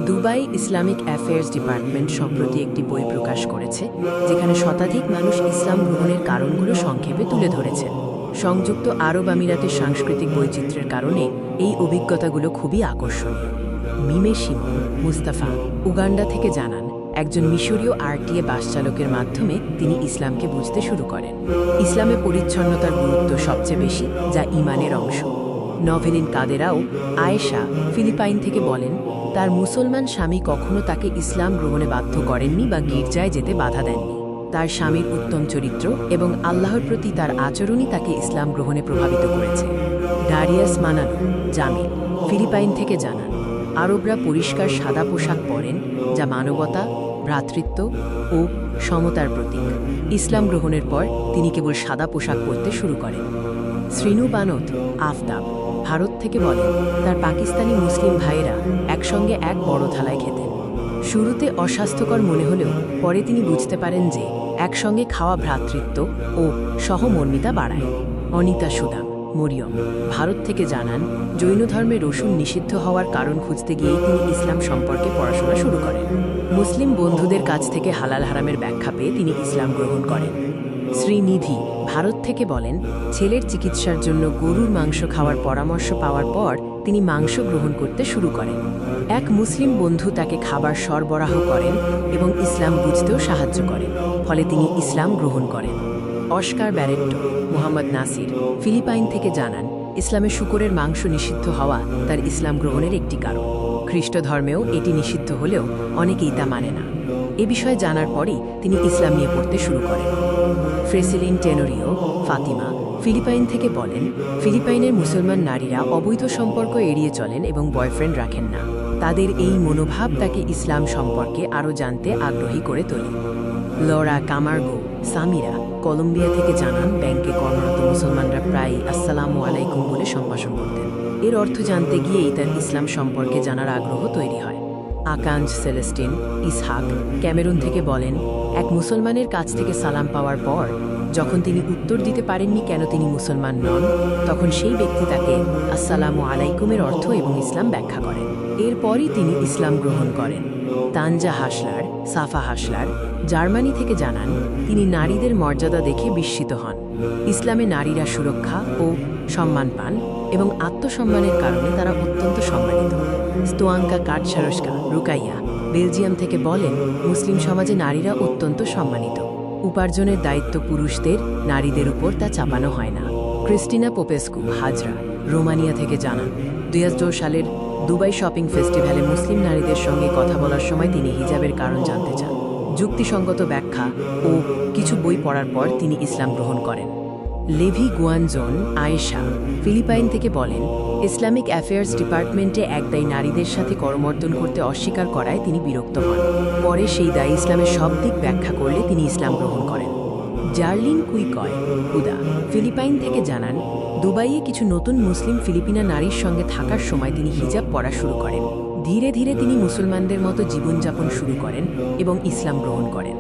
Dubai Islamic affairs department সম্প্রতি একটি বই প্রকাশ করেছে, যেখানে শতাধিক মানুষ ইসলাম গ্রহণের কারণগুলো সংক্ষেপে তুলে ধরেছেন। সংযুক্ত আরব আমিরাতের সাংস্কৃতিক বৈচিত্র্যের কারণে এই অভিজ্ঞতাগুলো খুবই আকর্ষণীয়। মিমে শিমন মুস্তাফা উগান্ডা থেকে জানান, একজন মিশরীয় আরটিএ বাস চালকের মাধ্যমে তিনি ইসলামকে বুঝতে শুরু করেন। ইসলামে পরিচ্ছন্নতার গুরুত্ব সবচেয়ে বেশি, যা ঈমানের অংশ। নভেলিন কাদেরাও আয়েশা ফিলিপাইন থেকে বলেন, তার মুসলমান স্বামী কখনো তাকে ইসলাম গ্রহণে বাধ্য করেননি বা গির্জায় যেতে বাধা দেননি। তার স্বামীর উত্তম চরিত্র এবং আল্লাহর প্রতি তার আচরণই তাকে ইসলাম গ্রহণে প্রভাবিত করেছে। ডারিয়াস মানানো জামিল ফিলিপাইন থেকে জানান, আরবরা পরিষ্কার সাদা পোশাক পরেন, যা মানবতা, ভ্রাতৃত্ব ও সমতার প্রতীক। ইসলাম গ্রহণের পর তিনি কেবল সাদা পোশাক পরতে শুরু করেন। শ্রীনু বানত আফতাব ভারত থেকে বলেন, তার পাকিস্তানি মুসলিম ভাইয়েরা একসঙ্গে এক বড় থালায় খেতেন। শুরুতে অস্বাস্থ্যকর মনে হলেও পরে তিনি বুঝতে পারেন যে একসঙ্গে খাওয়া ভ্রাতৃত্ব ও সহমর্মিতা বাড়ায়। অনিতা সুদাম মরিয়ম ভারত থেকে জানান, জৈন ধর্মে রসুন নিষিদ্ধ হওয়ার কারণ খুঁজতে গিয়েই তিনি ইসলাম সম্পর্কে পড়াশোনা শুরু করেন। মুসলিম বন্ধুদের কাছ থেকে হালাল হারামের ব্যাখ্যা পেয়ে তিনি ইসলাম গ্রহণ করেন। শ্রীনিধি ভারত থেকে বলেন, ছেলের চিকিৎসার জন্য গরুর মাংস খাওয়ার পরামর্শ পাওয়ার পর তিনি মাংস গ্রহণ করতে শুরু করেন। এক মুসলিম বন্ধু তাকে খাবার সরবরাহ করেন এবং ইসলাম বুঝতেও সাহায্য করেন, ফলে তিনি ইসলাম গ্রহণ করেন। অস্কার ব্যারেট্টো মোহাম্মদ নাসির ফিলিপাইন থেকে জানান, ইসলামে শূকরের মাংস নিষিদ্ধ হওয়া তার ইসলাম গ্রহণের একটি কারণ। খ্রিস্ট ধর্মেও এটি নিষিদ্ধ হলেও অনেকেই তা মানে না। এ বিষয়ে জানার পরই তিনি ইসলাম নিয়ে পড়তে শুরু করেন। ফ্রেসিলিন টেনোরিও ফাতিমা ফিলিপাইন থেকে বলেন, ফিলিপাইনের মুসলমান নারীরা অবৈধ সম্পর্ক এড়িয়ে চলেন এবং বয়ফ্রেন্ড রাখেন না। তাদের এই মনোভাব তাকে ইসলাম সম্পর্কে আরও জানতে আগ্রহী করে তোলে। লরা কামার্গো সামিরা কলম্বিয়া থেকে জানান, ব্যাংকে কর্মরত মুসলমানরা প্রায়ই আসসালামু আলাইকুম বলে সম্ভাষণ করতেন। এর অর্থ জানতে গিয়েই তার ইসলাম সম্পর্কে জানার আগ্রহ তৈরি হয়। আকাঞ্জ সেলেস্টিন ইসহাক ক্যামেরুন থেকে বলেন, এক মুসলমানের কাছ থেকে সালাম পাওয়ার পর যখন তিনি উত্তর দিতে পারেননি কেন তিনি মুসলমান নন, তখন সেই ব্যক্তি তাকে আসসালামু আলাইকুমের অর্থ এবং ইসলাম ব্যাখ্যা করেন। এরপরই তিনি ইসলাম গ্রহণ করেন। তানজা হাসলার সাফা হাসলার জার্মানি থেকে জানান, তিনি নারীদের মর্যাদা দেখে বিস্মিত হন। ইসলামে নারীরা সুরক্ষা ও সম্মান পান এবং আত্মসম্মানের কারণে তারা অত্যন্ত সম্মানিত। স্তোয়াঙ্কা কাটসারস্কা রুকাইয়া বেলজিয়াম থেকে বলেন, মুসলিম সমাজে নারীরা অত্যন্ত সম্মানিত। উপার্জনের দায়িত্ব পুরুষদের, নারীদের উপর তা চাপানো হয় না। ক্রিস্টিনা পোপেস্কু হাজরা রোমানিয়া থেকে জানান, 2002 সালের দুবাই শপিং ফেস্টিভ্যালে মুসলিম নারীদের সঙ্গে কথা বলার সময় তিনি হিজাবের কারণ জানতে চান। যুক্তিসঙ্গত ব্যাখ্যা ও কিছু বই পড়ার পর তিনি ইসলাম গ্রহণ করেন। লেভি গুয়ানজন আয়েশা ফিলিপাইন থেকে বলেন, ইসলামিক অ্যাফেয়ার্স ডিপার্টমেন্টে এক দায়ী নারীদের সাথে করমর্দন করতে অস্বীকার করায় তিনি বিরক্ত হন। পরে সেই দায়ী ইসলামের সব দিক ব্যাখ্যা করলে তিনি ইসলাম গ্রহণ করেন। জার্লিন কুইকয় হুদা ফিলিপাইন থেকে জানান, দুবাইয়ে কিছু নতুন মুসলিম ফিলিপিনা নারীর সঙ্গে থাকার সময় তিনি হিজাব পরা শুরু করেন। ধীরে ধীরে তিনি মুসলমানদের মতো জীবনযাপন শুরু করেন এবং ইসলাম গ্রহণ করেন।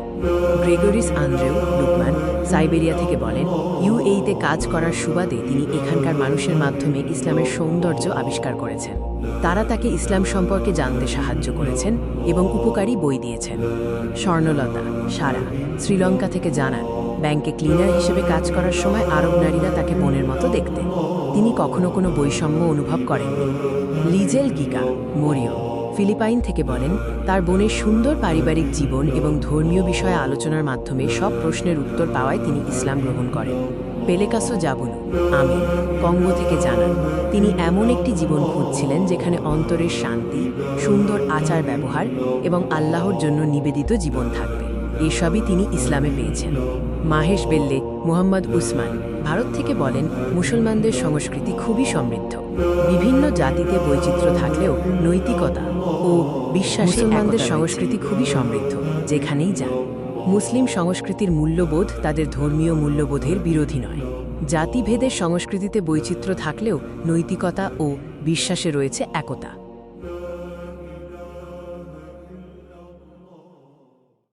গ্রেগরিস আন্দ্রেও লুকমান সাইবেরিয়া থেকে বলেন, ইউএইতে কাজ করার সুবাদে তিনি এখানকার মানুষের মাধ্যমে ইসলামের সৌন্দর্য আবিষ্কার করেছেন। তারা তাকে ইসলাম সম্পর্কে জানতে সাহায্য করেছেন এবং উপকারী বই দিয়েছেন। স্বর্ণলতা সারা শ্রীলঙ্কা থেকে জানান, ব্যাংকে ক্লিনার হিসেবে কাজ করার সময় আরব নারীরা তাকে বোনের মতো দেখতেন। তিনি কখনো কোনো বৈষম্য অনুভব করেননি। লিজেল গিকা মরিয়ম ফিলিপাইন থেকে বলেন, তার বোনের সুন্দর পারিবারিক জীবন এবং ধর্মীয় বিষয়ে আলোচনার মাধ্যমে সব প্রশ্নের উত্তর পাওয়ায় তিনি ইসলাম গ্রহণ করেন। পেলেকাসো জাবুলু আমিন কঙ্গো থেকে জানান, তিনি এমন একটি জীবন খুঁজছিলেন যেখানে অন্তরের শান্তি, সুন্দর আচার ব্যবহার এবং আল্লাহর জন্য নিবেদিত জীবন থাকবে। এসবই তিনি ইসলামে পেয়েছেন। মাহেশ বেল্লে মুহাম্মদ উসমান ভারত থেকে বলেন, মুসলমানদের সংস্কৃতি খুবই সমৃদ্ধ। বিভিন্ন জাতিতে বৈচিত্র্য থাকলেও নৈতিকতা ও বিশ্বাস মুসলমানদের সংস্কৃতি খুবই সমৃদ্ধ। যেখানেই যান, মুসলিম সংস্কৃতির মূল্যবোধ তাদের ধর্মীয় মূল্যবোধের বিরোধী নয়। জাতিভেদের সংস্কৃতিতে বৈচিত্র্য থাকলেও নৈতিকতা ও বিশ্বাসে রয়েছে একতা।